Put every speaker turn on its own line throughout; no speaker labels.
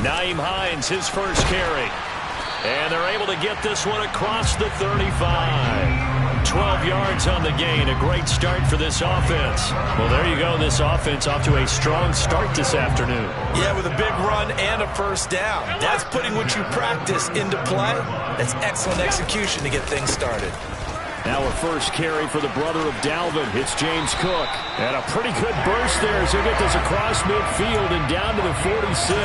Nyheim Hines, his first carry. And they're able to get this one across the 35. 12 yards on the gain. A great start for this offense. Well, there you go. This offense off to a strong start this afternoon.
Yeah, with a big run and a first down. That's putting what you practice into play. That's excellent execution to get things started.
Now a first carry for the brother of Dalvin. It's James Cook. And a pretty good burst there as he'll get this across midfield and down to the 46.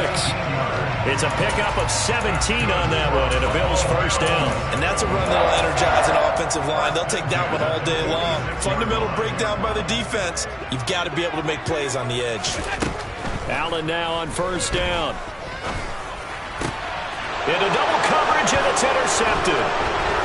It's a pickup of 17 on that one and a Bills first down.
And that's a run that'll energize an offensive line. They'll take that one all day long. Fundamental breakdown by the defense. You've got to be able to make plays on the edge.
Allen now on first down. Into double coverage, and it's intercepted.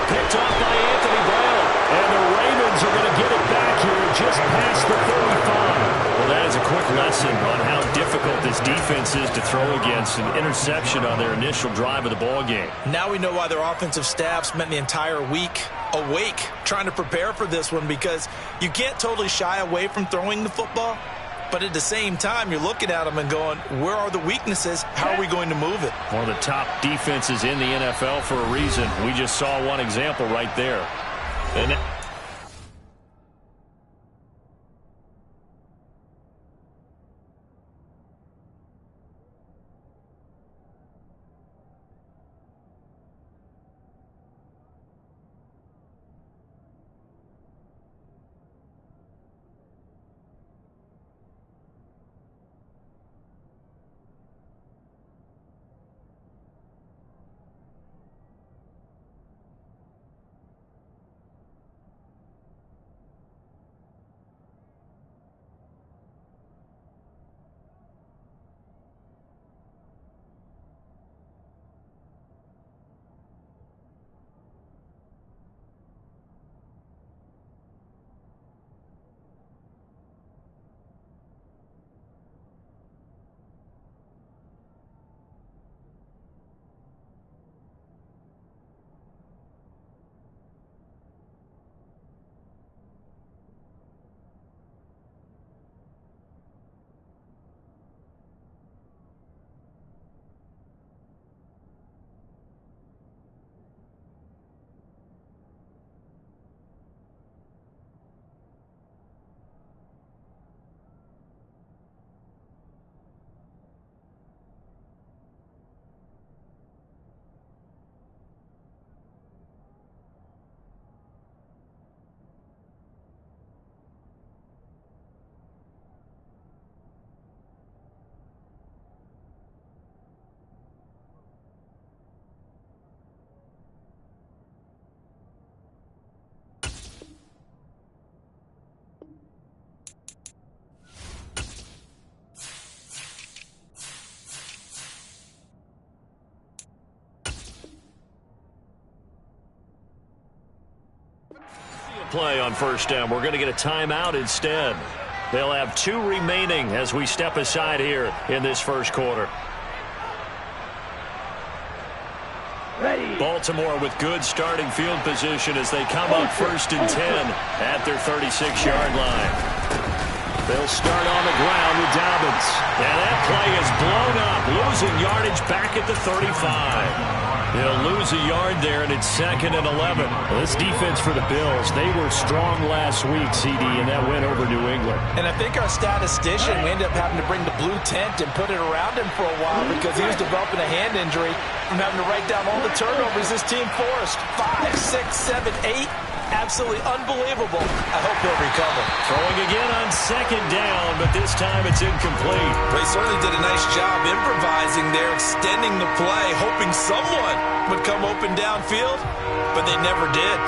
Picked off by Anthony Brown. And the Ravens are going to get it back here just past the 35. Well, that is a quick lesson on how difficult this defense is to throw against. An interception on their initial drive of the ball game.
Now we know why their offensive staff spent the entire week awake trying to prepare for this one, because you can't totally shy away from throwing the football. But at the same time, you're looking at them and going, where are the weaknesses? How are we going to move it?
One of the top defenses in the NFL for a reason. We just saw one example right there. And play on first down. We're going to get a timeout instead. They'll have 2 remaining as we step aside here in this first quarter. Ready. Baltimore with good starting field position as they come up first and 10 at their 36-yard line. They'll start on the ground with Dobbins. And that play is blown up, losing yardage back at the 35. They'll lose a yard there, and it's 2nd and 11. Well, this defense for the Bills, they were strong last week, CD, and that went over New England.
And I think our statistician, we ended up having to bring the blue tent and put it around him for a while because he was developing a hand injury from having to write down all the turnovers this team forced. 5, 6, 7, 8. Absolutely unbelievable. I hope he'll recover.
Throwing again on 2nd down, but this time it's incomplete.
They certainly did a nice job improvising there, extending the play, hoping someone would come open downfield, but they never did.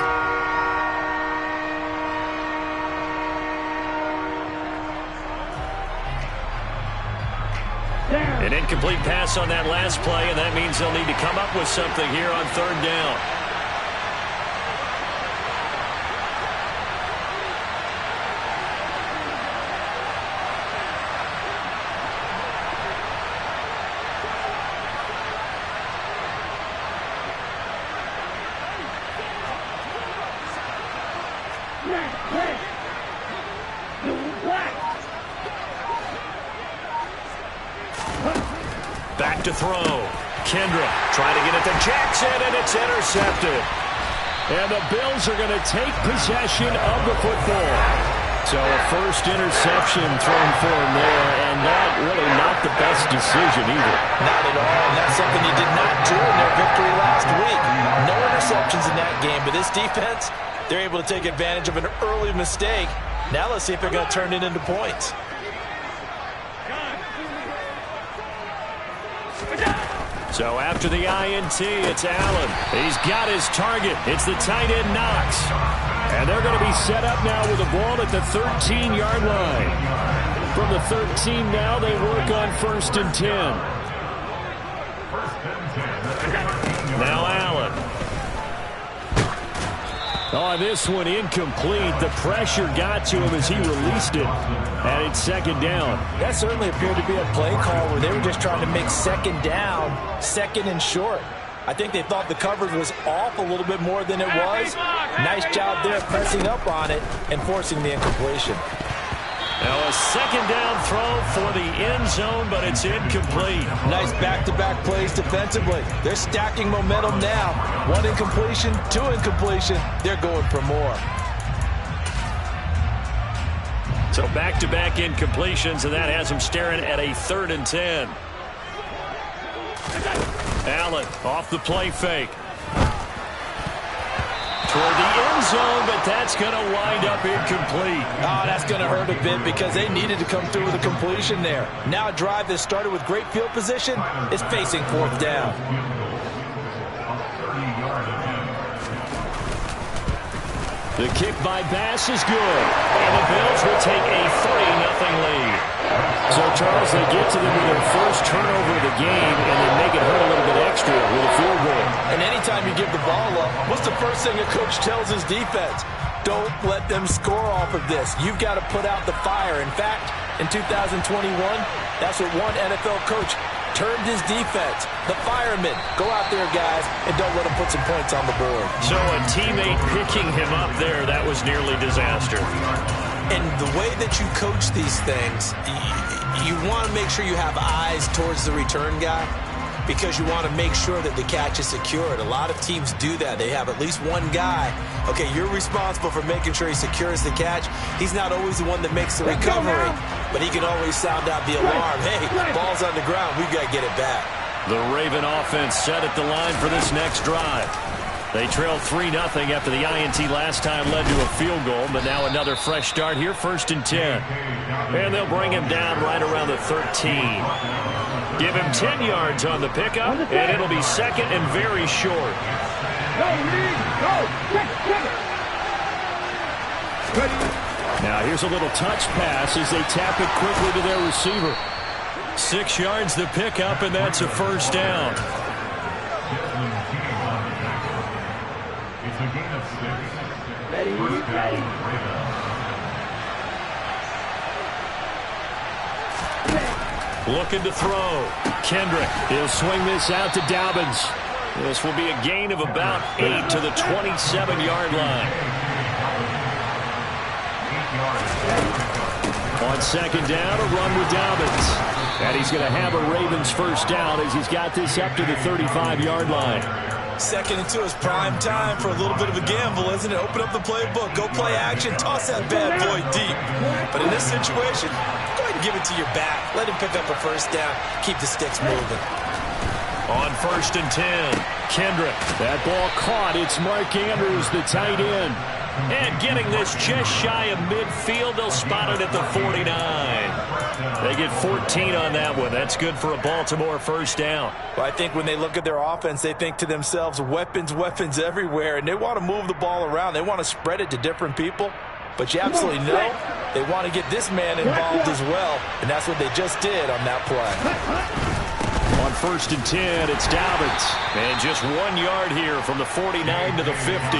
An incomplete pass on that last play, and that means they'll need to come up with something here on 3rd down. Back back to throw. Kendrick trying to get it to Jackson, and it's intercepted. And the Bills are going to take possession of the football. So a first interception thrown for him there, and that really not the best decision either.
Not at all, and that's something he did not do in their victory last week. No interceptions in that game, but this defense, they're able to take advantage of an early mistake. Now let's see if they're going to turn it into points.
So after the INT, it's Allen. He's got his target. It's the tight end Knox. And they're going to be set up now with the ball at the 13-yard line. From the 13 now, they work on 1st and 10. Now Allen. Oh, this one incomplete. The pressure got to him as he released it. And it's 2nd down.
That certainly appeared to be a play call where they were just trying to make 2nd down, 2nd and short. I think they thought the coverage was off a little bit more than it was. Nice job there pressing up on it and forcing the incompletion.
Now a 2nd down throw for the end zone, but it's incomplete.
Nice back-to-back plays defensively. They're stacking momentum now. 1 incompletion, 2 incompletion. They're going for more.
So back-to-back incompletions, and that has them staring at a 3rd and 10. Allen off the play fake. Toward the end zone, but that's going to wind up incomplete.
Oh, that's going to hurt a bit because they needed to come through with a completion there. Now a drive that started with great field position is facing 4th down.
The kick by Bass is good, and the Bills will take a 3-0 lead. So, Charles, they get to them with their first turnover of the game, and they make it hurt a little bit extra with a field goal.
And anytime you give the ball up, what's the first thing a coach tells his defense? Don't let them score off of this. You've got to put out the fire. In fact, in 2021, that's what one NFL coach turned his defense. The firemen. Go out there, guys, and don't let them put some points on the board.
So a teammate picking him up there, that was nearly disaster.
And the way that you coach these things, you want to make sure you have eyes towards the return guy because you want to make sure that the catch is secured. A lot of teams do that. They have at least one guy. Okay, you're responsible for making sure he secures the catch. He's not always the one that makes the recovery, but he can always sound out the alarm. Hey, ball's on the ground. We've got to get it back.
The Raven offense set at the line for this next drive. They trailed 3-0 after the INT last time led to a field goal, but now another fresh start here, 1st and 10. And they'll bring him down right around the 13. Give him 10 yards on the pickup, and it'll be 2nd and very short. Now here's a little touch pass as they tap it quickly to their receiver. 6 yards the pickup, and that's a 1st down. Looking to throw. Kendrick, he'll swing this out to Dobbins. This will be a gain of about 8 to the 27-yard line. On 2nd down, a run with Dobbins. And he's going to have a Ravens 1st down as he's got this up to the 35-yard line.
2nd and 2 is prime time for a little bit of a gamble, isn't it? Open up the playbook, go play action, toss that bad boy deep. But in this situation, go ahead and give it to your back. Let him pick up a 1st down. Keep the sticks moving.
On 1st and 10, Kendrick. That ball caught. It's Mark Andrews, the tight end. And getting this just shy of midfield, they'll spot it at the 49. They get 14 on that one. That's good for a Baltimore 1st down.
Well, I think when they look at their offense, they think to themselves, weapons, weapons everywhere, and they want to move the ball around. They want to spread it to different people. But you absolutely know they want to get this man involved as well, and that's what they just did on that play.
On 1st and 10, it's Dobbins. And just 1 yard here from the 49 to the 50.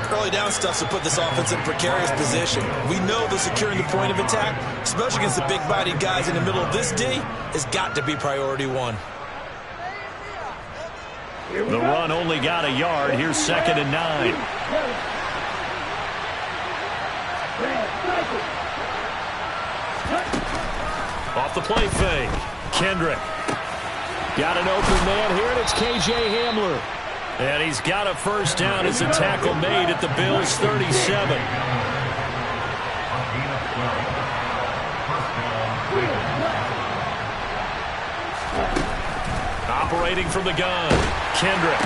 Early down stuff to put this offense in a precarious position. We know that securing the point of attack, especially against the big-bodied guys in the middle of this D, has got to be priority 1.
The run only got a yard. Here's 2nd and 9. Off the play fake. Kendrick. Got an open man here, and it's K.J. Hamler. And he's got a first down as a tackle made at the Bills' 37. Operating from the gun, Kendrick.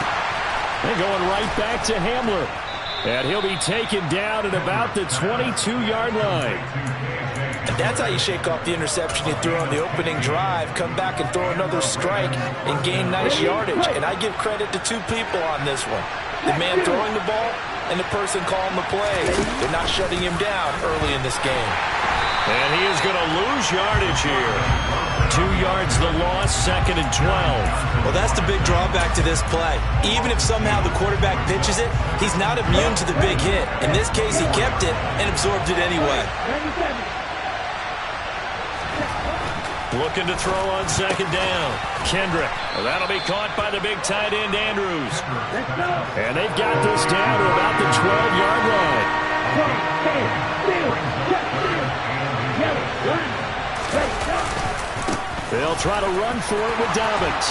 And going right back to Hamler. And he'll be taken down at about the 22-yard line.
And that's how you shake off the interception you threw on the opening drive, come back and throw another strike and gain nice yardage. And I give credit to two people on this one. The man throwing the ball and the person calling the play. They're not shutting him down early in this game.
And he is going to lose yardage here. 2 yards the loss, 2nd and 12.
Well, that's the big drawback to this play. Even if somehow the quarterback pitches it, he's not immune to the big hit. In this case, he kept it and absorbed it anyway.
Looking to throw on 2nd down. Kendrick. Well, that'll be caught by the big tight end, Andrews. And they've got this down to about the 12-yard line. They'll try to run for it with Dobbins.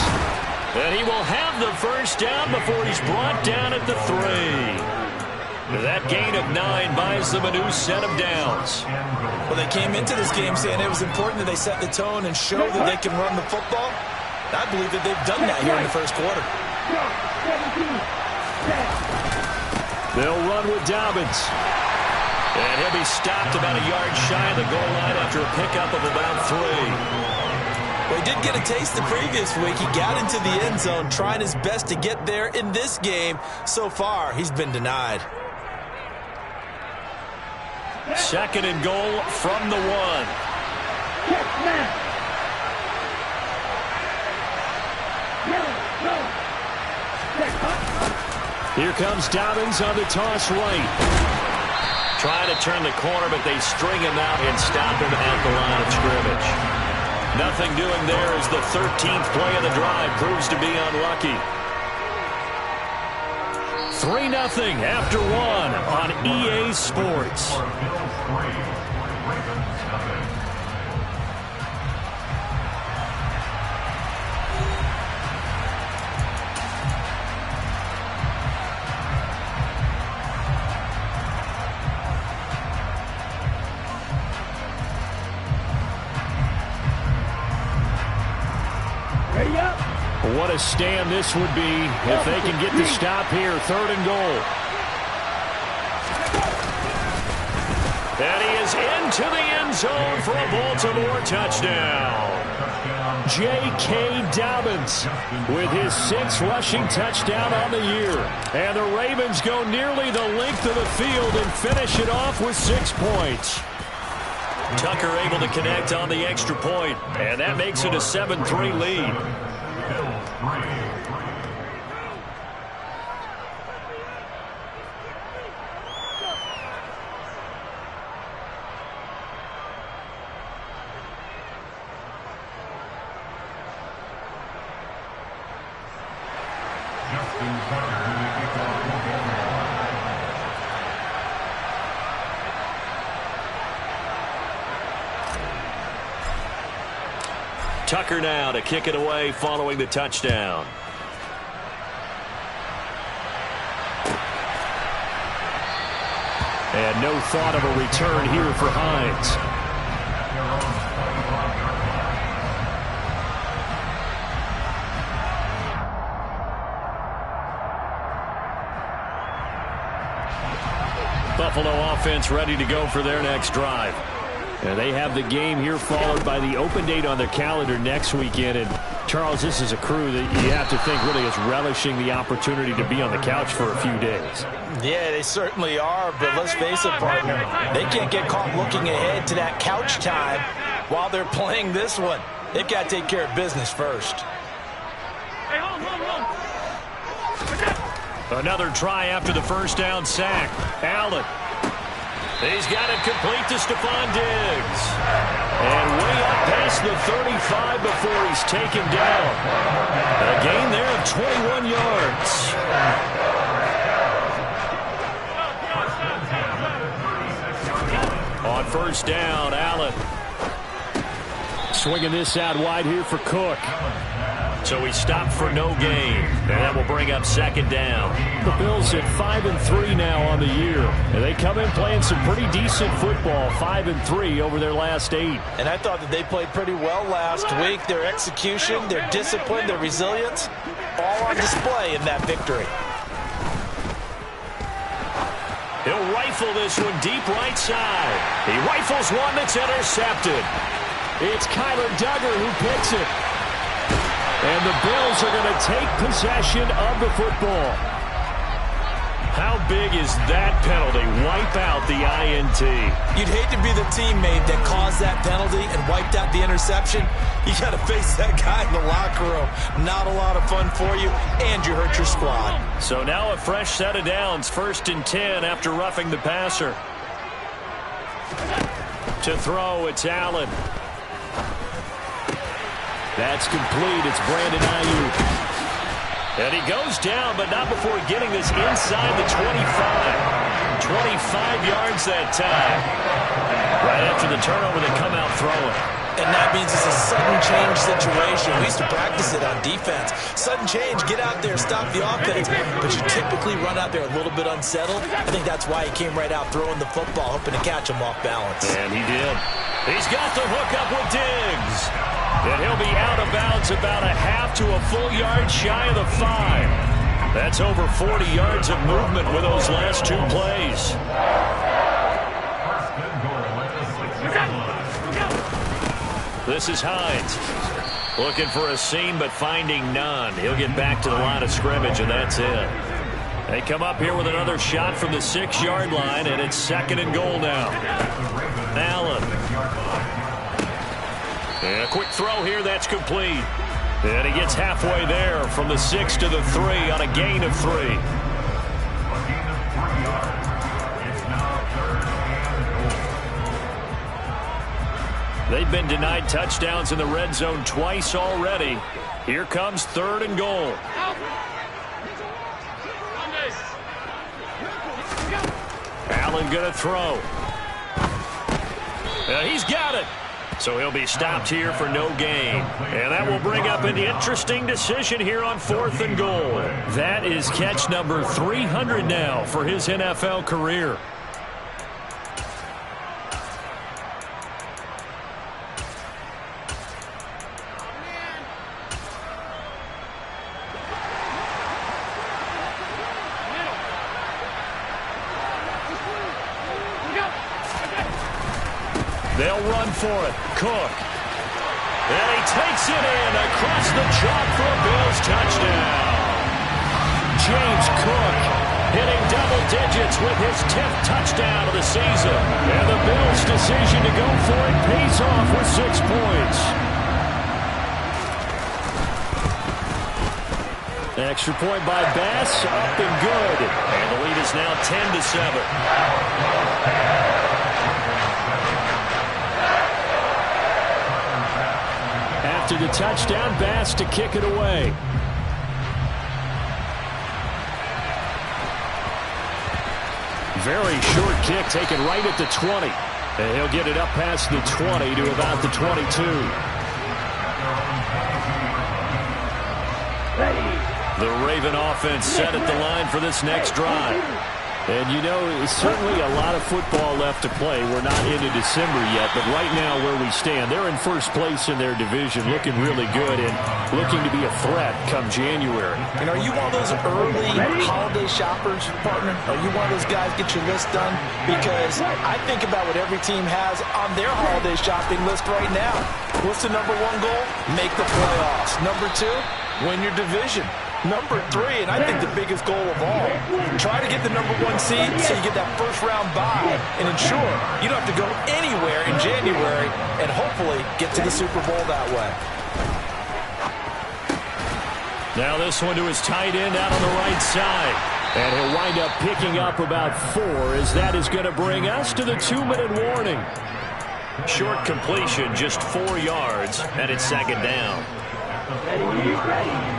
And he will have the first down before he's brought down at the 3. That gain of 9 buys them a new set of downs.
Well, they came into this game saying it was important that they set the tone and show that they can run the football. I believe that they've done that here in the first quarter.
They'll run with Dobbins. And he'll be stopped about a yard shy of the goal line after a pickup of about 3.
Well, he did get a taste the previous week. He got into the end zone trying his best to get there in this game. So far, he's been denied.
2nd and goal from the 1. Here comes Dobbins on the toss right. Trying to turn the corner, but they string him out and stop him at the line of scrimmage. Nothing doing there as the 13th play of the drive proves to be unlucky. 3-0 after 1 on EA Sports. What a stand this would be if they can get the stop here. 3rd and goal. And he is into the end zone for a Baltimore touchdown. J.K. Dobbins with his 6th rushing touchdown on the year. And the Ravens go nearly the length of the field and finish it off with 6 points. Tucker able to connect on the extra point, and that makes it a 7-3 lead. Tucker now to kick it away following the touchdown. And no thought of a return here for Hines. Buffalo offense ready to go for their next drive. And they have the game here followed by the open date on their calendar next weekend. And, Charles, this is a crew that you have to think really is relishing the opportunity to be on the couch for a few days.
Yeah, they certainly are, but let's face it, partner. They can't get caught looking ahead to that couch time while they're playing this one. They've got to take care of business first.
Another try after the first down sack. Allen. He's got it complete to Stephon Diggs. And way up past the 35 before he's taken down. A gain there of 21 yards. On first down, Allen. Swinging this out wide here for Cook. So he stopped for no gain, and that will bring up second down.
The Bills at 5-3 now on the year, and they come in playing some pretty decent football, 5-3 over their last 8.
And I thought that they played pretty well last week. Their execution, their discipline, their resilience, all on display in that victory.
He'll rifle this one deep right side. He rifles one that's intercepted.
It's Kyler Duggar who picks it. And the Bills are going to take possession of the football.
How big is that penalty? Wipe out the INT.
You'd hate to be the teammate that caused that penalty and wiped out the interception. You got to face that guy in the locker room. Not a lot of fun for you, and you hurt your squad.
So now a fresh set of downs, 1st and 10 after roughing the passer. To throw, it's Allen.
That's complete. It's Brandon Ayuk.
And he goes down, but not before getting this inside the 25. 25 yards that time. Right after the turnover, they come out throwing.
And that means it's a sudden change situation. We used to practice it on defense. Sudden change, get out there, stop the offense. But you typically run out there a little bit unsettled. I think that's why he came right out throwing the football, hoping to catch him off balance.
And he did. He's got the hook up with Diggs. And he'll be out of bounds about a half to a full yard shy of the 5. That's over 40 yards of movement with those last 2 plays. This is Hines. Looking for a seam, but finding none. He'll get back to the line of scrimmage, and that's it. They come up here with another shot from the 6-yard line, and it's 2nd and goal now. Allen. And a quick throw here, that's complete. And he gets halfway there from the 6 to the 3 on a gain of 3. They've been denied touchdowns in the red zone twice already. Here comes 3rd and goal. Allen going to throw. He's got it. So he'll be stopped here for no gain. And that will bring up an interesting decision here on 4th and goal. That is catch number 300 now for his NFL career. They'll run for it. Cook. And he takes it in across the chalk for a Bills touchdown. James Cook hitting double digits with his 10th touchdown of the season. And the Bills' decision to go for it pays off with 6 points.
Extra point by Bass, up and good.
And the lead is now 10-7.
After the touchdown, Bass to kick it away. Very short kick taken right at the 20. And he'll get it up past the 20 to about the 22.
The Raven offense set at the line for this next drive.
And, you know, certainly a lot of football left to play. We're not into December yet, but right now where we stand, they're in first place in their division, looking really good and looking to be a threat come January.
And are you one of those early holiday shoppers, partner? Are you one of those guys get your list done? Because I think about what every team has on their holiday shopping list right now. What's the number 1 goal? Make the playoffs. Number 2, win your division. Number 3, and I think the biggest goal of all, try to get the number 1 seed so you get that first-round bye and ensure you don't have to go anywhere in January and hopefully get to the Super Bowl that way.
Now this one to his tight end out on the right side.
And he'll wind up picking up about 4 as that is going to bring us to the 2-minute warning.
Short completion, just 4 yards, and it's 2nd down.
Ready.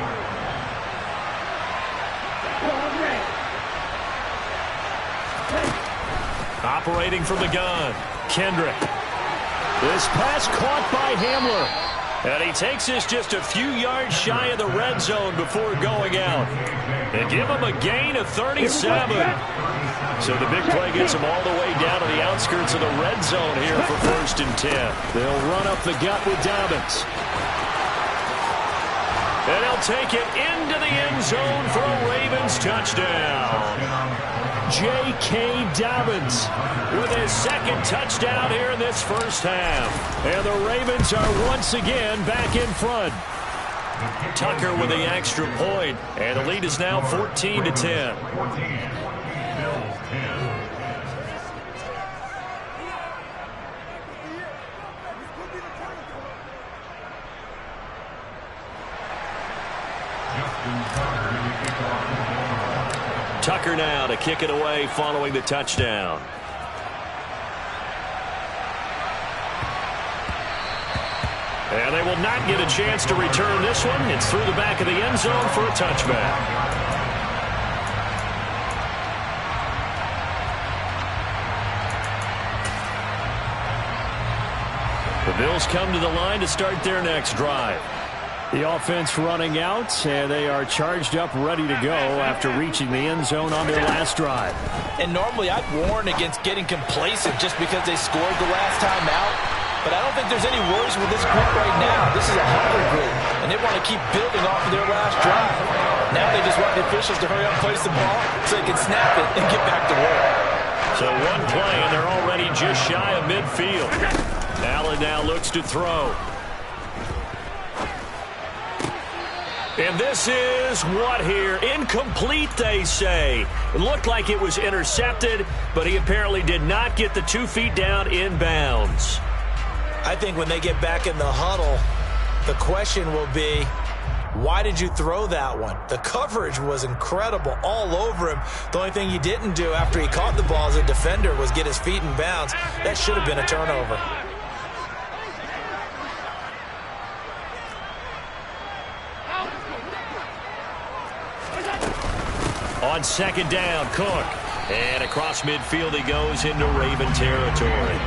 Operating from the gun, Kendrick.
This pass caught by Hamler.
And he takes this just a few yards shy of the red zone before going out. And give him a gain of 37. So the big play gets him all the way down to the outskirts of the red zone here for 1st and 10.
They'll run up the gut with Dobbins.
And he'll take it into the end zone for a Ravens touchdown.
J.K. Dobbins
with his 2nd touchdown here in this first half.
And the Ravens are once again back in front.
Tucker with the extra point, and the lead is now 14-10. Tucker now to kick it away following the touchdown. And they will not get a chance to return this one. It's through the back of the end zone for a touchback. The Bills come to the line to start their next drive.
The offense running out, and they are charged up, ready to go after reaching the end zone on their last drive.
And normally I'd warn against getting complacent just because they scored the last time out. But I don't think there's any worries with this group right now. This is a hunger group, and they want to keep building off of their last drive. Now they just want the officials to hurry up and place the ball so they can snap it and get back to work.
So one play, and they're already just shy of midfield. Allen now looks to throw. And this is what here? Incomplete, they say. It looked like it was intercepted, but he apparently did not get the 2 feet down in bounds.
I think when they get back in the huddle, the question will be, why did you throw that one? The coverage was incredible all over him. The only thing he didn't do after he caught the ball as a defender was get his feet in bounds. That should have been a turnover.
On 2nd down, Cook. And across midfield he goes into Raven territory.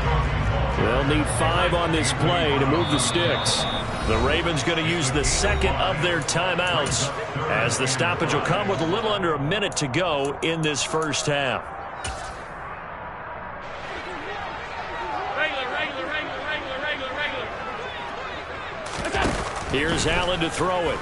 They'll need 5 on this play to move the sticks.
The Ravens going to use the 2nd of their timeouts as the stoppage will come with a little under a minute to go in this first half. Here's Allen to throw it.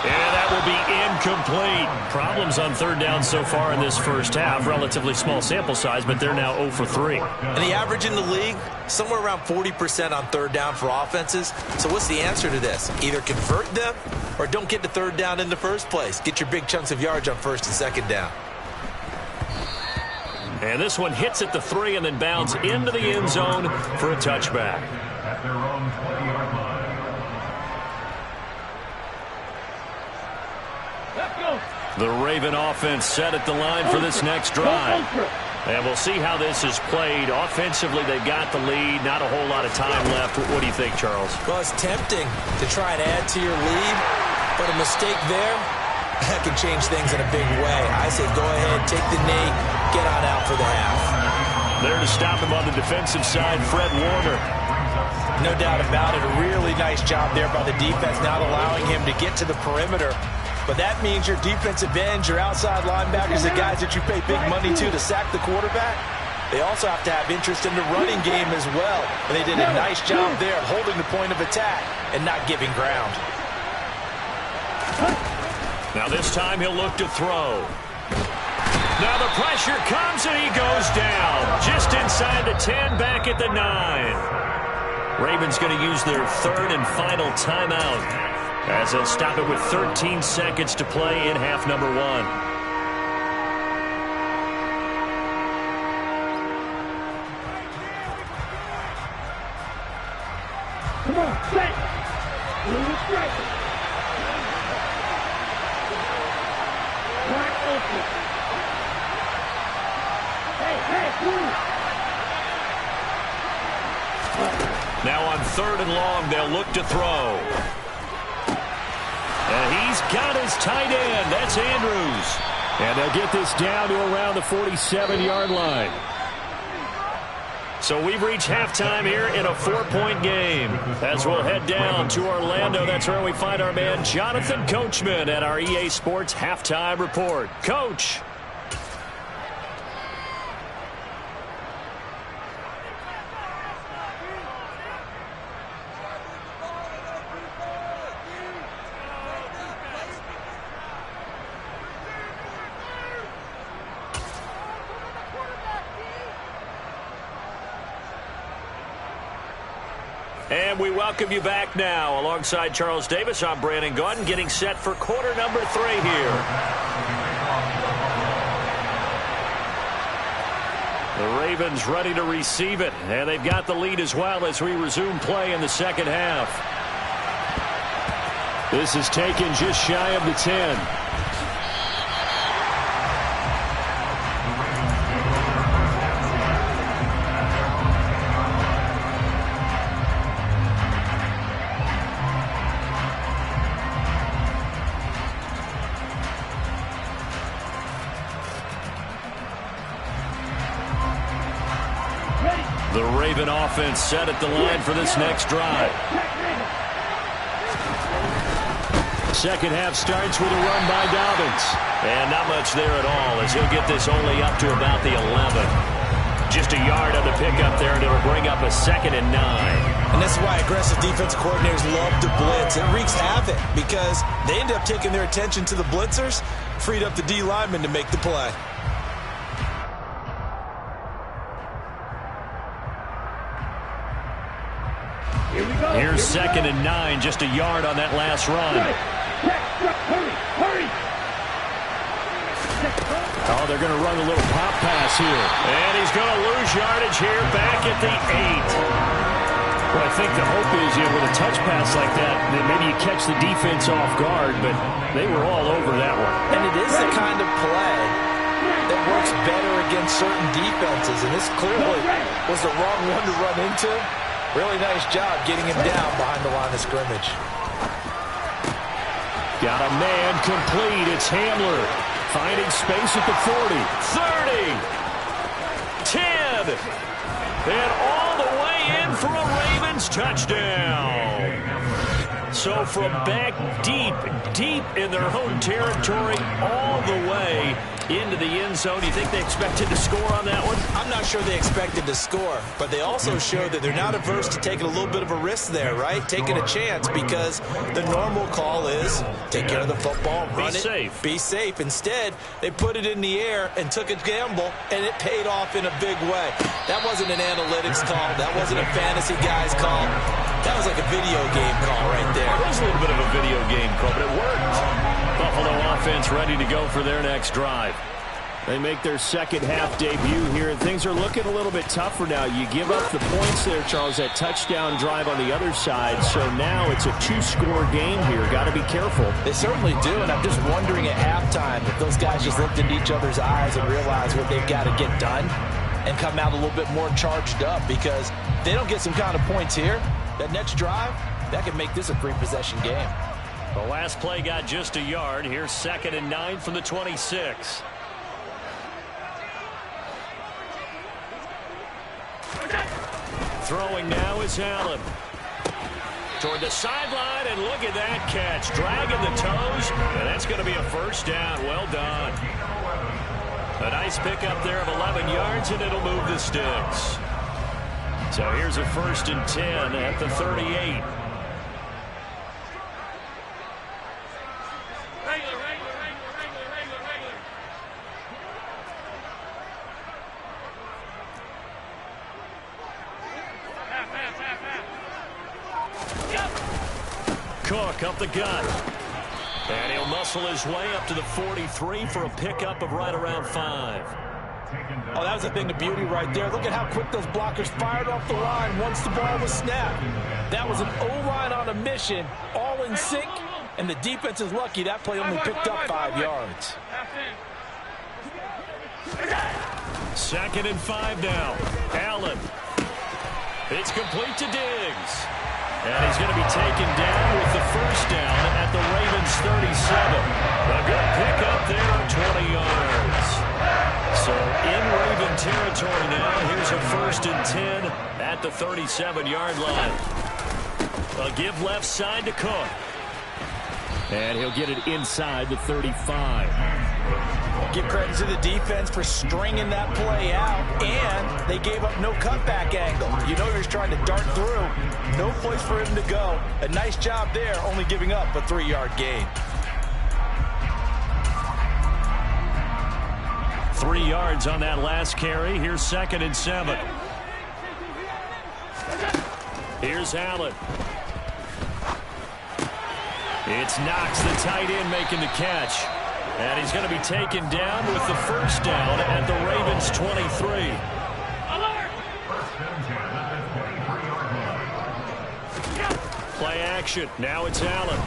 And that will be incomplete. Problems on 3rd down so far in this first half. Relatively small sample size, but they're now 0 for 3.
And the average in the league, somewhere around 40% on 3rd down for offenses. So what's the answer to this? Either convert them or don't get to 3rd down in the first place. Get your big chunks of yards on 1st and 2nd down.
And this one hits at the 3 and then bounds into the end zone for a touchback.
At their own 20-yard line.
The Raven offense set at the line for this next drive. And we'll see how this is played. Offensively, they got the lead. Not a whole lot of time left. What do you think, Charles?
Well, it's tempting to try and add to your lead, but a mistake there, that can change things in a big way. I say go ahead, take the knee, get on out for the half.
There to stop him on the defensive side, Fred Warner.
No doubt about it. A really nice job there by the defense, not allowing him to get to the perimeter. But that means your defensive ends, your outside linebackers, the guys that you pay big money to sack the quarterback, they also have to have interest in the running game as well. And they did a nice job there holding the point of attack and not giving ground.
Now this time he'll look to throw. Now the pressure comes and he goes down. Just inside the 10, back at the 9. Ravens going to use their 3rd and final timeout as they'll stop it with 13 seconds to play in half number 1.
Come on, set. Move it straight. Wide open. Hey, move.
Now on 3rd and long, they'll look to throw. And he's got his tight end. That's Andrews.
And they'll get this down to around the 47-yard line.
So we've reached halftime here in a 4-point game. As we'll head down to Orlando, that's where we find our man Jonathan Coachman at our EA Sports Halftime Report. Coach. And we welcome you back now. Alongside Charles Davis, I'm Brandon Gaudin, getting set for quarter number 3 here. The Ravens ready to receive it, and they've got the lead as well as we resume play in the second half. This is taken just shy of the 10. The Raven offense set at the line for this next drive. Second half starts with a run by Dobbins. And not much there at all as he'll get this only up to about the 11. Just a yard on the pickup there, and it'll bring up a 2nd and 9.
And that's why aggressive defense coordinators love to blitz. It wreaks havoc because they end up taking their attention to the blitzers, freed up the D lineman to make the play.
Here's 2nd and 9, just a yard on that last run.
Hurry!
Oh, they're going to run a little pop pass here.
And he's going to lose yardage here back at the 8.
Well, I think the hope is, with a touch pass like that maybe you catch the defense off guard, but they were all over that one.
And it is the kind of play that works better against certain defenses, and this clearly was the wrong one to run into. Really nice job getting him down behind the line of scrimmage.
Got a man complete. It's Hamler finding space at the 40, 30, 10, and all the way in for a Ravens touchdown. So from back deep in their home territory all the way into the end zone. You think they expected to score on that one?
I'm not sure they expected to score, but they also showed that they're not averse to taking a little bit of a risk there, right? Taking a chance, because the normal call is take care of the football, run it, be safe. Instead, they put it in the air and took a gamble, and it paid off in a big way. That wasn't an analytics call. That wasn't a fantasy guy's call. That was like a video game call right there.
It was a little bit of a video game call, but it worked. Buffalo offense ready to go for their next drive.
They make their second half debut here, and things are looking a little bit tougher now. You give up the points there, Charles, that touchdown drive on the other side. So now it's a 2-score game here. Got to be careful.
They certainly do, and I'm just wondering at halftime if those guys just looked into each other's eyes and realized what they've got to get done and come out a little bit more charged up, because they don't get some kind of points here. That next drive, that could make this a 3-possession game.
The last play got just a yard. Here's 2nd and 9 from the 26. Throwing now is Allen. Toward the sideline, and look at that catch. Dragging the toes, and that's going to be a first down. Well done. A nice pickup there of 11 yards, and it'll move the sticks. So here's a 1st and 10 at the 38. Cook up the gut. And he'll muscle his way up to the 43 for a pickup of right around 5.
Oh, that was a thing of beauty right there. Look at how quick those blockers fired off the line once the ball was snapped. That was an O-line on a mission, all in sync, and the defense is lucky that play only picked up 5 yards.
2nd and 5 now. Allen. It's complete to Diggs. And he's going to be taken down with the first down at the Ravens 37. A good pickup there of 20 yards. So in Raven territory now. Here's a 1st and 10 at the 37-yard line. A give left side to Cook.
And he'll get it inside the 35.
Give credit to the defense for stringing that play out, and they gave up no cutback angle. You know he was trying to dart through. No place for him to go. A nice job there, only giving up a 3-yard gain.
3 yards on that last carry. Here's 2nd and 7. Here's Allen. It's Knox, the tight end, making the catch. And he's going to be taken down with the 1st down at the Ravens' 23. Play action. Now it's Allen.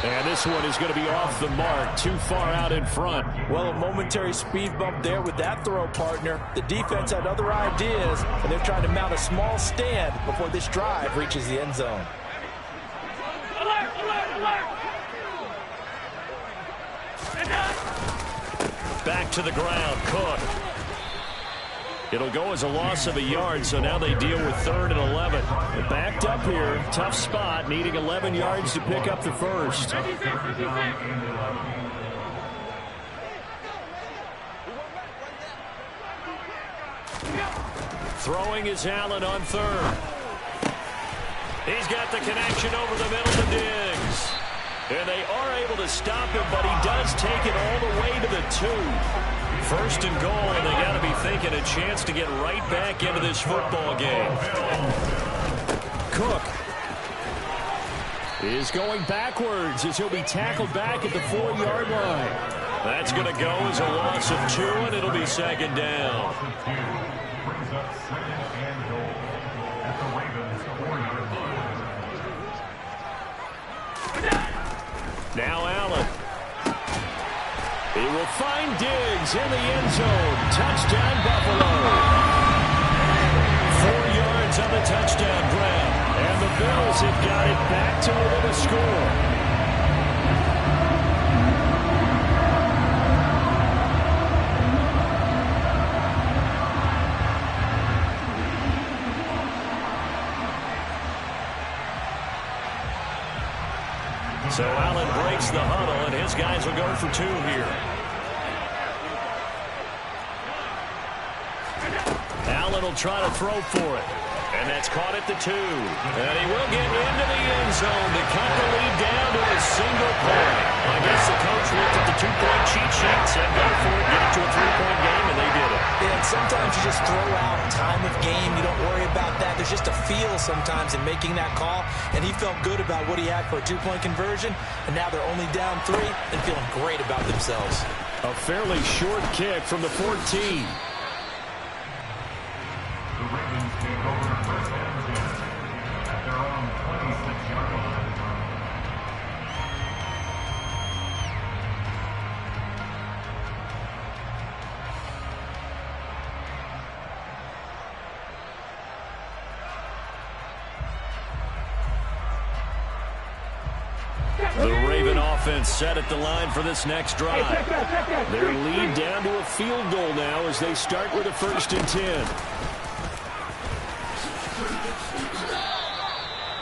And this one is going to be off the mark, too far out in front.
Well, a momentary speed bump there with that throw, partner. The defense had other ideas, and they're trying to mount a small stand before this drive reaches the end zone.
Back to the ground, Cook. It'll go as a loss of a yard, so now they deal with 3rd and 11. They're backed up here, tough spot, needing 11 yards to pick up the 1st. Throwing is Allen on 3rd. He's got the connection over the middle to Diggs. And they are able to stop him, but he does take it all the way to the 2. 1st and goal, and they got to be thinking a chance to get right back into this football game. Cook is going backwards as he'll be tackled back at the 4-yard line. That's going to go as a loss of 2, and it'll be 2nd down. Now Allen. He will find Diggs in the end zone. Touchdown, Buffalo. 4 yards on the touchdown grab. And the Bills have got it back to within a score. So Allen breaks the huddle, and his guys will go for 2 here. Allen will try to throw for it. And that's caught at the 2. And he will get into the end zone to cut the lead down to a single point. I guess the coach looked at the 2-point cheat sheet and said, go for it, get it to a 3-point game, and they did it.
And sometimes you just throw out time of game. You don't worry about that. There's just a feel sometimes in making that call. And he felt good about what he had for a 2-point conversion. And now they're only down 3 and feeling great about themselves.
A fairly short kick from the 14. The Raven offense set at the line for this next drive. Their lead down to a field goal now as they start with a 1st and 10.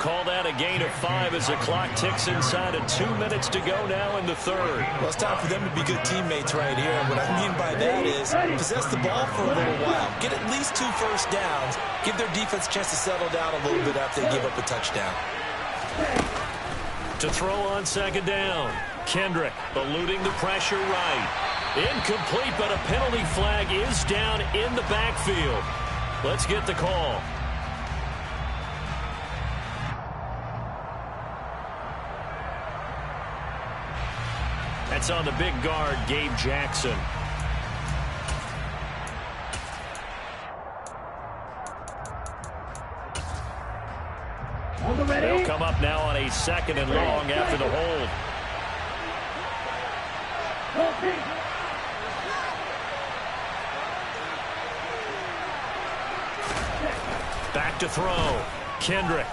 Call that a gain of 5 as the clock ticks inside of 2 minutes to go now in the 3rd.
Well, it's time for them to be good teammates right here. And what I mean by that is possess the ball for a little while. Get at least 2 first downs. Give their defense a chance to settle down a little bit after they give up a touchdown.
To throw on 2nd down. Kendrick eluding the pressure right. Incomplete, but a penalty flag is down in the backfield. Let's get the call. That's on the big guard, Gabe Jackson. They'll come up now on a 2nd and long after the hold. Back to throw. Kendrick.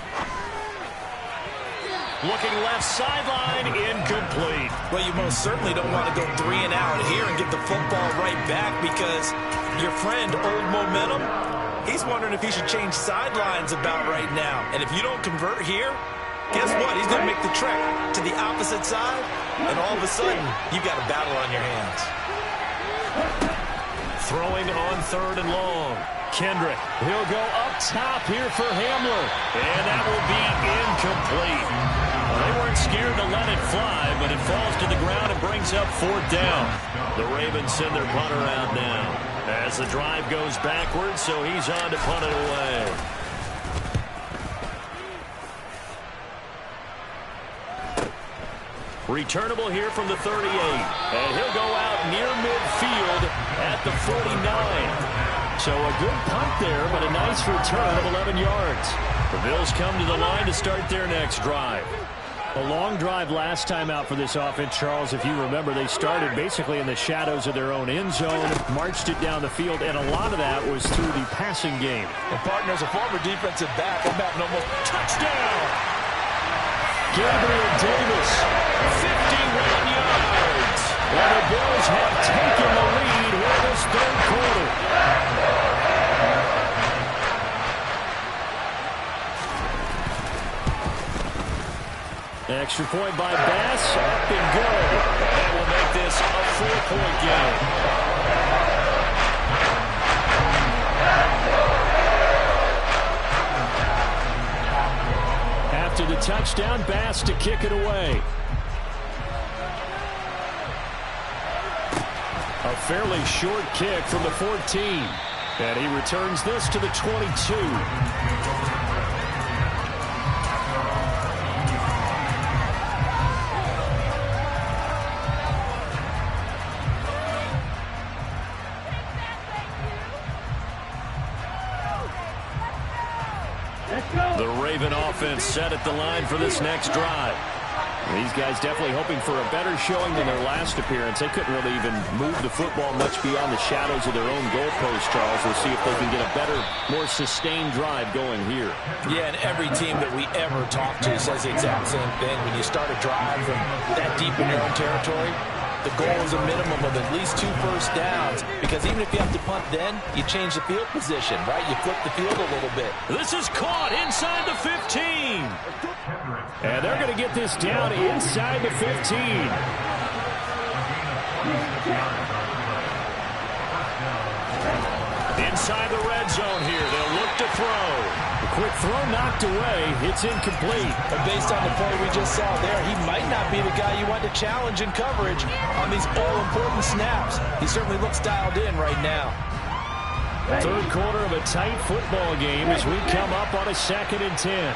Looking left sideline, incomplete.
Well, you most certainly don't want to go 3 and out here and get the football right back because your friend, Old Momentum, he's wondering if he should change sidelines about right now. And if you don't convert here, guess what? He's going to make the trek to the opposite side, and all of a sudden, you've got a battle on your hands.
Throwing on 3rd and long. Kendrick, he'll go up top here for Hamler. And that will be incomplete. They weren't scared to let it fly, but it falls to the ground and brings up 4th down. The Ravens send their punt around now as the drive goes backwards, so he's on to punt it away. Returnable here from the 38. And he'll go out near midfield at the 49. So a good punt there, but a nice return of 11 yards. The Bills come to the line to start their next drive.
A long drive last time out for this offense, Charles. If you remember, they started basically in the shadows of their own end zone, marched it down the field, and a lot of that was through the passing game.
And partners, a former defensive back, I'm batting almost touchdown.
Gabriel Davis,
51 yards.
And the Bills have taken the lead here this 3rd quarter. Extra point by Bass, up and good.
That will make this a 4-point game.
After the touchdown, Bass to kick it away. A fairly short kick from the 14. And he returns this to the 22.
The Raven offense set at the line for this next drive.
These guys definitely hoping for a better showing than their last appearance. They couldn't really even move the football much beyond the shadows of their own goalpost, Charles. We'll see if they can get a better, more sustained drive going here.
Yeah, and every team that we ever talk to says the exact same thing. When you start a drive from that deep in your own territory, the goal is a minimum of at least 2 first downs, because even if you have to punt then, you change the field position, right? You flip the field a little bit.
This is caught inside the 15.
And they're going to get this down inside the 15.
Inside the red zone here, they'll look to throw.
A quick throw knocked away. It's incomplete.
But based on the play we just saw there, he might not be the guy you want to challenge in coverage on these all-important snaps. He certainly looks dialed in right now.
3rd quarter of a tight football game as we come up on a 2nd and 10.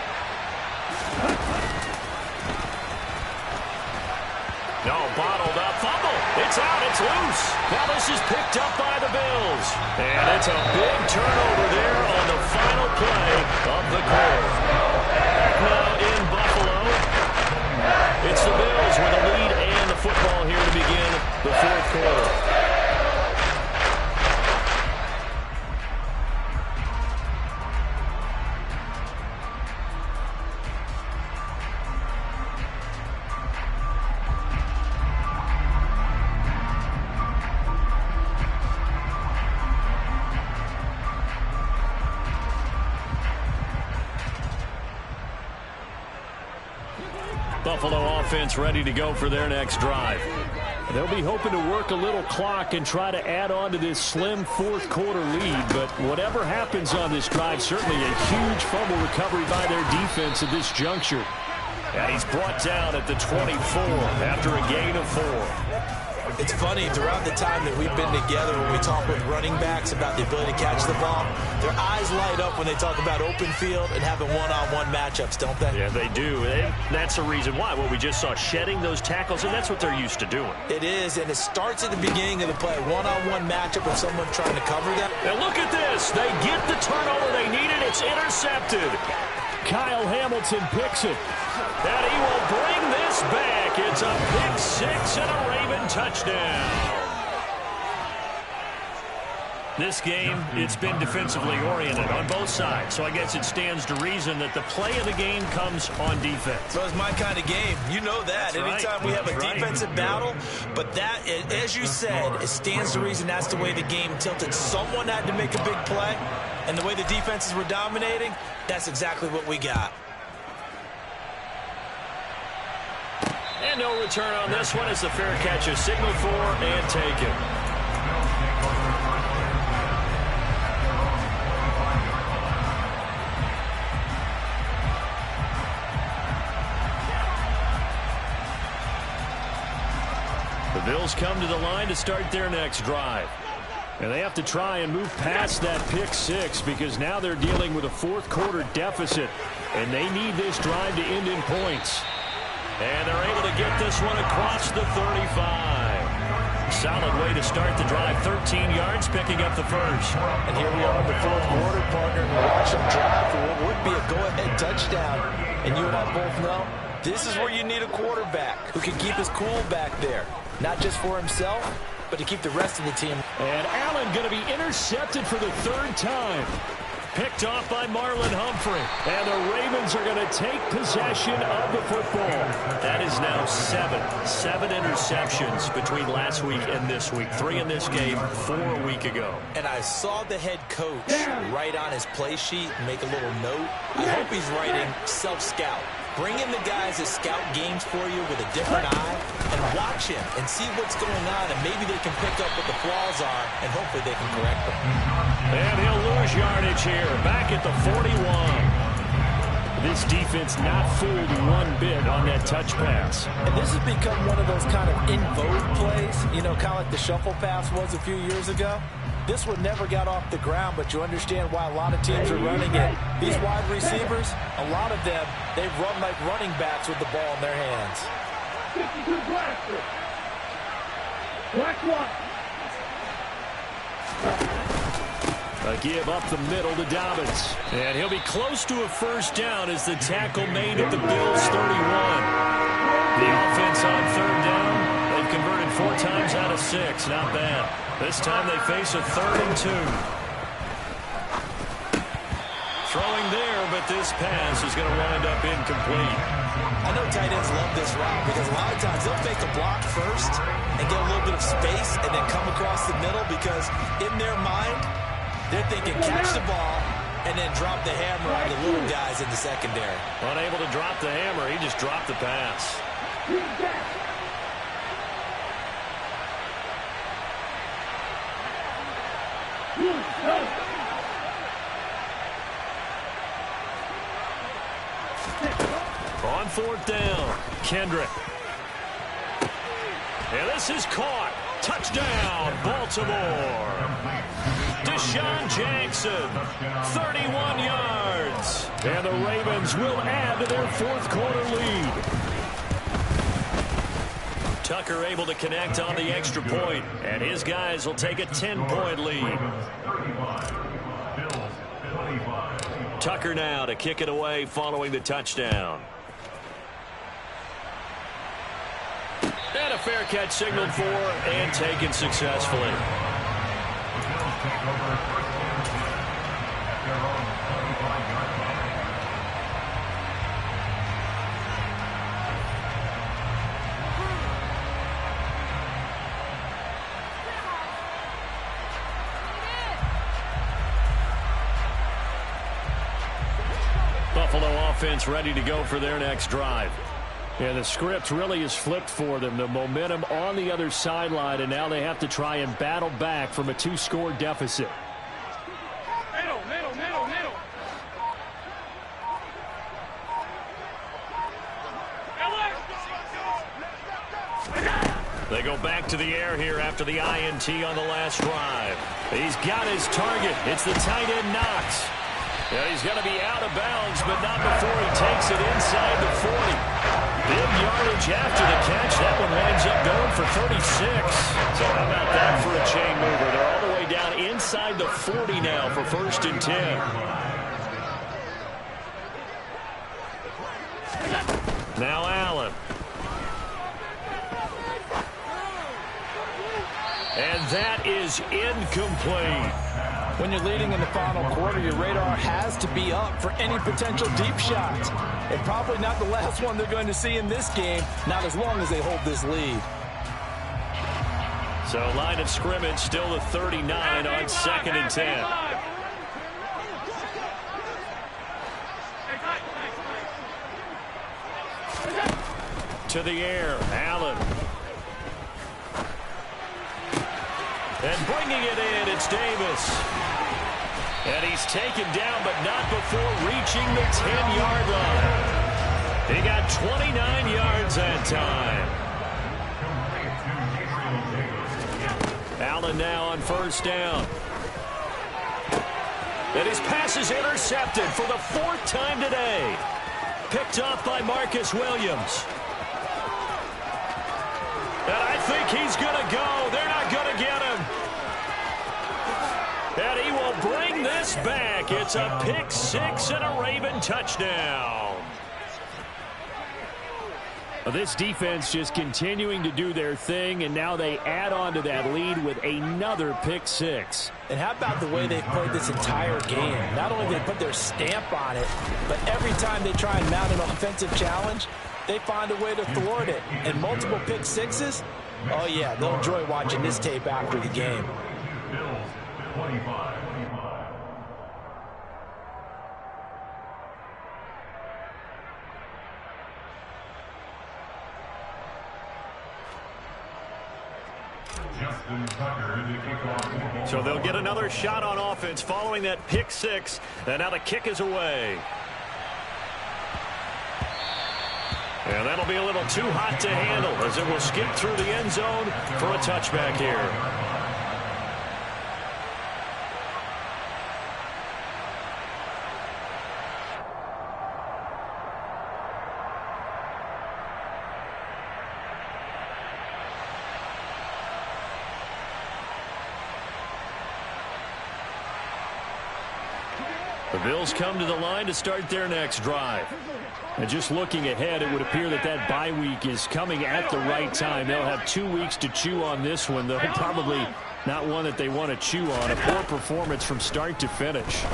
No, bottled up, fumble. It's out, it's loose. Now this is picked up by the Bills. And it's a big turnover there on the final play of the quarter. Now in Buffalo, it's the Bills with a lead and the football here to begin the 4th quarter. Buffalo offense ready to go for their next drive.
They'll be hoping to work a little clock and try to add on to this slim 4th quarter lead. But whatever happens on this drive, certainly a huge fumble recovery by their defense at this juncture.
And he's brought down at the 24 after a gain of 4.
It's funny, throughout the time that we've been together, when we talk with running backs about the ability to catch the ball, their eyes light up when they talk about open field and having one-on-one matchups, don't they?
Yeah, they do. And that's the reason why. What we just saw, shedding those tackles, and that's what they're used to doing.
It is, and it starts at the beginning of the play. One-on-one matchup with someone trying to cover them.
And look at this. They get the turnover they needed. It's intercepted.
Kyle Hamilton picks it.
And he will bring this back. It's a pick 6 and a Raven touchdown. This game, it's been defensively oriented on both sides, so I guess it stands to reason that the play of the game comes on defense.
So it's my kind of game. You know that.
That's
Anytime
right.
we have a
That's
defensive battle, but that, as you said, it stands to reason that's the way the game tilted. Someone had to make a big play, and the way the defenses were dominating, that's exactly what we got.
And no return on this one as the fair catch is signaled for and taken. The Bills come to the line to start their next drive. And they have to try and move past that pick six because now they're dealing with a fourth quarter deficit. And they need this drive to end in points. And they're able to get this one across the 35. Solid way to start the drive. 13 yards, picking up the first.
And here we are in the fourth quarter, partner. And watch them drive for what would be a go-ahead touchdown. And you and I both know this is where you need a quarterback who can keep his cool back there. Not just for himself, but to keep the rest of the team.
And Allen going to be intercepted for the third time.
Picked off by Marlon Humphrey.
And the Ravens are going to take possession of the football.
That is now seven interceptions between last week and this week. 3 in this game, 4 a week ago.
And I saw the head coach write on his play sheet and make a little note. I hope he's writing self-scout. Bring in the guys that scout games for you with a different eye and watch him and see what's going on, and maybe they can pick up what the flaws are, and hopefully they can correct them.
And he'll lose yardage here, back at the 41.
This defense not fooled one bit on that touch pass.
And this has become one of those kind of in vogue plays, you know, kind of like the shuffle pass was a few years ago. This one never got off the ground, but you understand why a lot of teams are running it. These wide receivers, a lot of them, they run like running backs with the ball in their hands.
52 blaster. Black one.
A give up the middle to Dobbins.
And he'll be close to a first down as the tackle made at the Bills' 31. The offense on third down. They've converted 4 times out of 6. Not bad. This time they face a 3rd and 2. Throwing there, but this pass is going to wind up incomplete.
I know tight ends love this route because a lot of times they'll make a block first and get a little bit of space and then come across the middle because in their mind, they're thinking catch the ball and then drop the hammer on the little guys in the secondary.
Unable to drop the hammer, he just dropped the pass. On 4th down, Kendrick. And this is caught. Touchdown, Baltimore. Deshaun Jackson, 31 yards.
And the Ravens will add to their fourth quarter lead.
Tucker able to connect on the extra point, and his guys will take a 10-point lead. Tucker now to kick it away following the touchdown. And a fair catch signaled for and taken successfully. Buffalo offense ready to go for their next drive.
Yeah, the script really is flipped for them. The momentum on the other sideline, and now they have to try and battle back from a 2-score deficit.
Middle.
They go back to the air here after the INT on the last drive. He's got his target. It's the tight end Knox. Yeah, he's going to be out of bounds, but not before he takes it inside the 40. Big yardage after the catch. That one winds up going for 36. So how about that for a chain mover? They're all the way down inside the 40 now for 1st and 10. Now Allen. And that is incomplete.
When you're leading in the final quarter, your radar has to be up for any potential deep shots. And probably not the last one they're going to see in this game, not as long as they hold this lead.
So line of scrimmage still the 39 on 2nd and 10. To the air, Allen. And bringing it in, it's Davis. And he's taken down, but not before reaching the 10-yard line. He got 29 yards that time. Allen now on 1st down. And his pass is intercepted for the 4th time today. Picked off by Marcus Williams. And I think he's going to go. They're not going to get him. And he will bring this back. It's a pick 6 and a Raven touchdown.
Well, this defense just continuing to do their thing, and now they add on to that lead with another pick 6.
And how about the way they've played this entire game? Not only did they put their stamp on it, but every time they try and mount an offensive challenge, they find a way to thwart it. And multiple pick 6s, oh yeah, they'll enjoy watching this tape after the game.
Bills 25.
So they'll get another shot on offense following that pick 6. And now the kick is away. And that'll be a little too hot to handle as it will skip through the end zone for a touchback here. The Bills come to the line to start their next drive. And just looking ahead, it would appear that that bye week is coming at the right time. They'll have 2 weeks to chew on this one, though probably not one that they want to chew on. A poor performance from start to finish.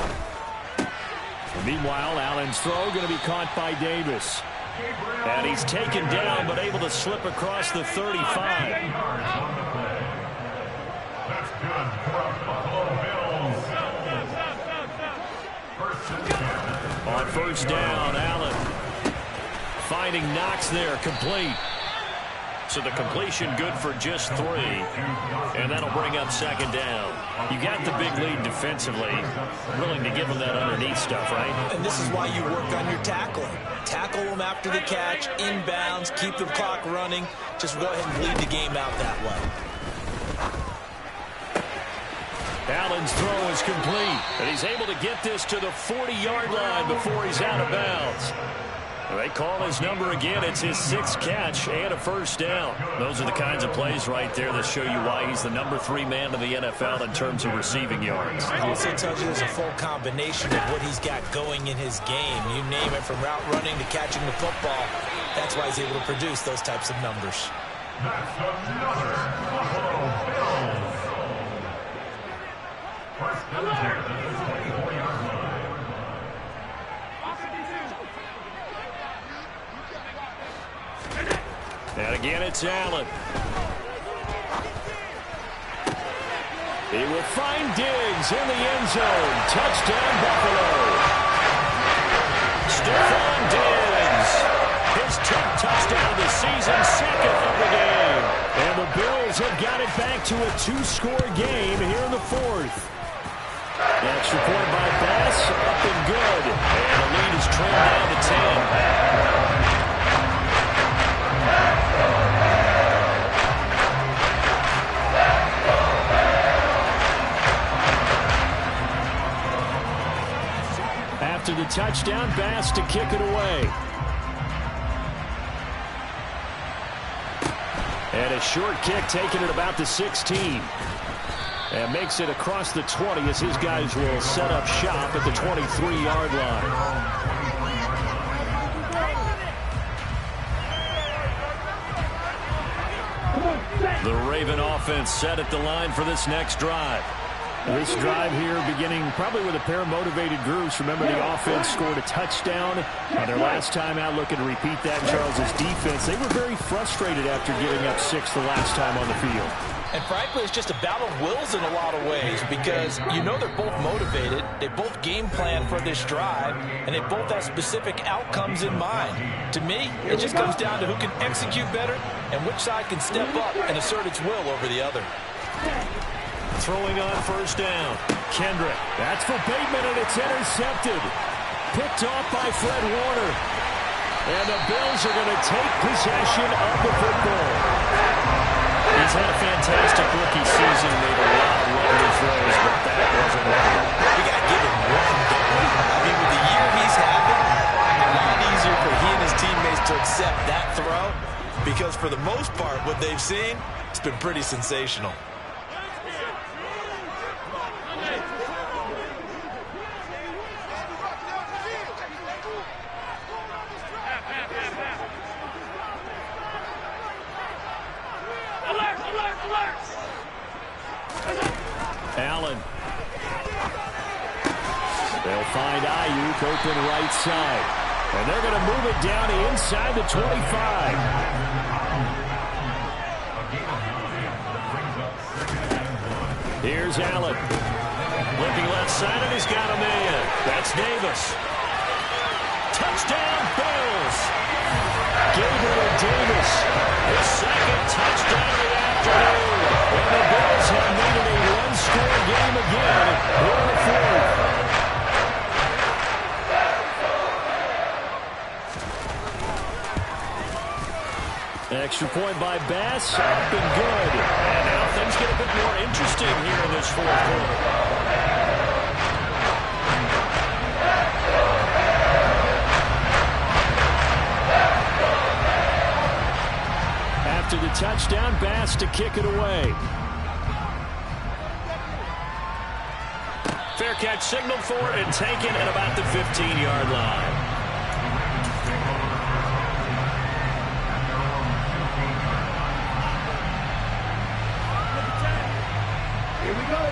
Meanwhile, Allen's throw going to be caught by Davis. And he's taken down, but able to slip across the 35.
That's good for Buffalo Bills.
On 1st down, Allen finding Knox there, complete. So the completion good for just 3. And that'll bring up 2nd down. You got the big lead defensively. Willing to give them that underneath stuff, right?
And this is why you work on your tackling. Tackle them after the catch, inbounds, keep the clock running. Just go ahead and bleed the game out that way.
Allen's throw is complete, and he's able to get this to the 40-yard line before he's out of bounds. They call his number again. It's his 6th catch and a 1st down. Those are the kinds of plays right there that show you why he's the number 3 man in the NFL in terms of receiving yards.
It also tells you there's a full combination of what he's got going in his game. You name it, from route running to catching the football. That's why he's able to produce those types of numbers.
That's another Buffalo Bills. First and 10 at the 24-yard line.
And again, it's Allen. He will find Diggs in the end zone. Touchdown, Buffalo. Stephon Diggs. His 10th touchdown of the season, 2nd of the game. And the Bills have got it back to a 2-score game here in the 4th. That's reported by Bass, up and good. And the lead is trailed down to 10. After the touchdown, Bass to kick it away. And a short kick taken at about the 16. And makes it across the 20 as his guys will set up shop at the 23-yard line. The Raven offense set at the line for this next drive.
This drive here beginning probably with a pair of motivated groups. Remember, the offense scored a touchdown on their last time out, looking to repeat that. Charles's defense, they were very frustrated after giving up 6 the last time on the field.
And frankly, it's just a battle of wills in a lot of ways because you know they're both motivated, they both game plan for this drive, and they both have specific outcomes in mind. To me, it just comes down to who can execute better and which side can step up and assert its will over the other.
Throwing on first down. Kendrick.
That's for Bateman, and it's intercepted. Picked off by Fred Warner.
And the Bills are going to take possession of the football. He's had a fantastic rookie season, made a lot of lovely throws, but that wasn't one.
We got to give him one, don't we? I mean, with the year he's having, a lot easier for he and his teammates to accept that throw because for the most part, what they've seen, it's been pretty sensational.
Allen. They'll find Ayuk open right side. And they're going to move it down inside the 25. Here's Allen.
Looking left side, and he's got a man. That's Davis. Touchdown, Bills.
Gabriel Davis.
His second touchdown of the afternoon. And the Bills have made it a one-score game again here in the fourth.
Extra point by Bass, up and good.
And now things get a bit more interesting here in this fourth quarter.
After the touchdown, Bass to kick it away.
Fair catch signaled for and taken at about the 15-yard line.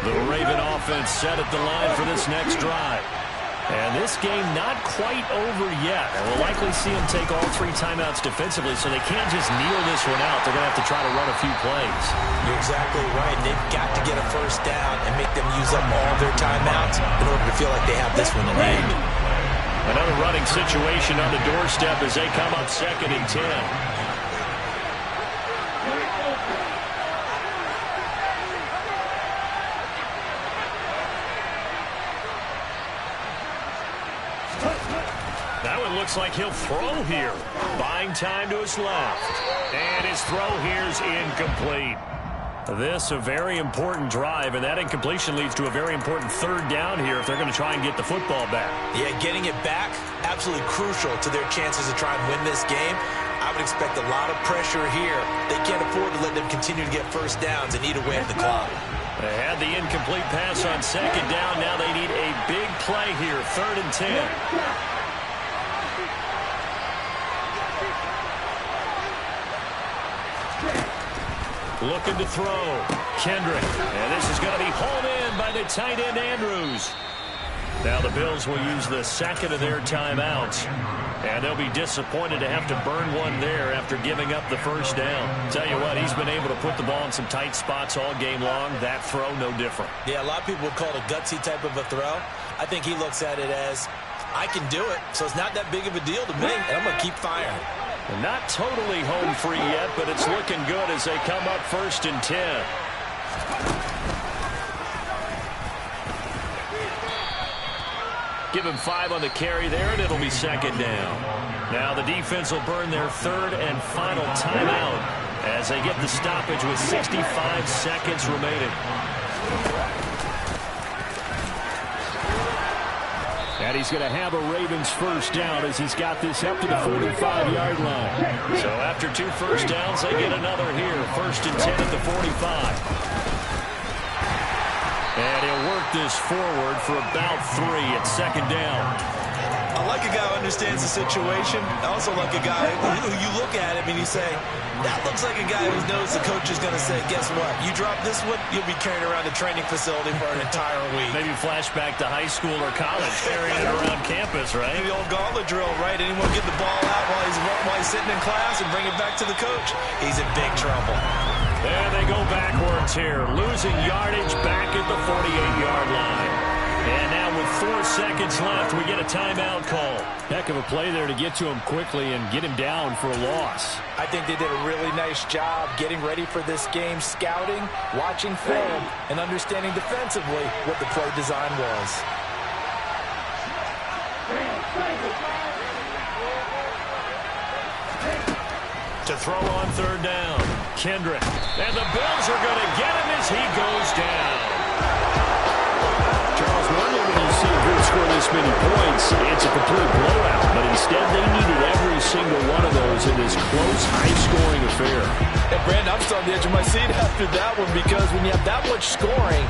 The Raven offense set at the line for this next drive.
And this game not quite over yet. And we'll likely see them take all 3 timeouts defensively, so they can't just kneel this one out. They're going to have to try to run a few plays.
You're exactly right. They've got to get a first down and make them use up all their timeouts in order to feel like they have this one in hand.
Another running situation on the doorstep as they come up 2nd and 10. That one looks like he'll throw here. Buying time to his left. And his throw here's incomplete. This a very important drive, and that incompletion leads to a very important 3rd down here if they're going to try and get the football back.
Yeah, getting it back, absolutely crucial to their chances to try and win this game. I would expect a lot of pressure here. They can't afford to let them continue to get first downs and eat away at the clock.
They had the incomplete pass on 2nd down. Now they need a big play here, 3rd and 10. Looking to throw. Kendrick. And this is going to be hauled in by the tight end, Andrews. Now the Bills will use the 2nd of their timeouts. And they'll be disappointed to have to burn one there after giving up the first down. Tell you what, he's been able to put the ball in some tight spots all game long. That throw, no different.
Yeah, a lot of people would call it a gutsy type of a throw. I think he looks at it as, I can do it, so it's not that big of a deal to me, and I'm going to keep firing.
Not totally home free yet, but it's looking good as they come up 1st and 10. Give him 5 on the carry there, and it'll be 2nd down. Now the defense will burn their 3rd and final timeout as they get the stoppage with 65 seconds remaining.
And he's going to have a Ravens first down as he's got this up to the 45-yard line.
So after 2 first downs, they get another here. 1st and 10 at the 45. And he'll work this forward for about 3 at 2nd down.
I like a guy who understands the situation. Also like a guy who you look at him and you say, that looks like a guy who knows the coach is going to say, guess what? You drop this one, you'll be carrying around a training facility for an entire week.
Maybe flashback to high school or college, carrying it around campus, right?
The old gauntlet drill, right? Anyone get the ball out while he's sitting in class and bring it back to the coach? He's in big trouble.
There they go backwards here, losing yardage back at the 48-yard line. And now with 4 seconds left, we get a timeout call.
Heck of a play there to get to him quickly and get him down for a loss.
I think they did a really nice job getting ready for this game, scouting, watching film, and understanding defensively what the play design was.
To throw on third down, Kendrick. And the Bills are going to get him as he goes down.
Charles, normally when you see a group score this many points, it's a complete blowout. But instead, they needed every single one of those in this close, high-scoring affair.
And, Brandon, I'm still on the edge of my seat after that one because when you have that much scoring,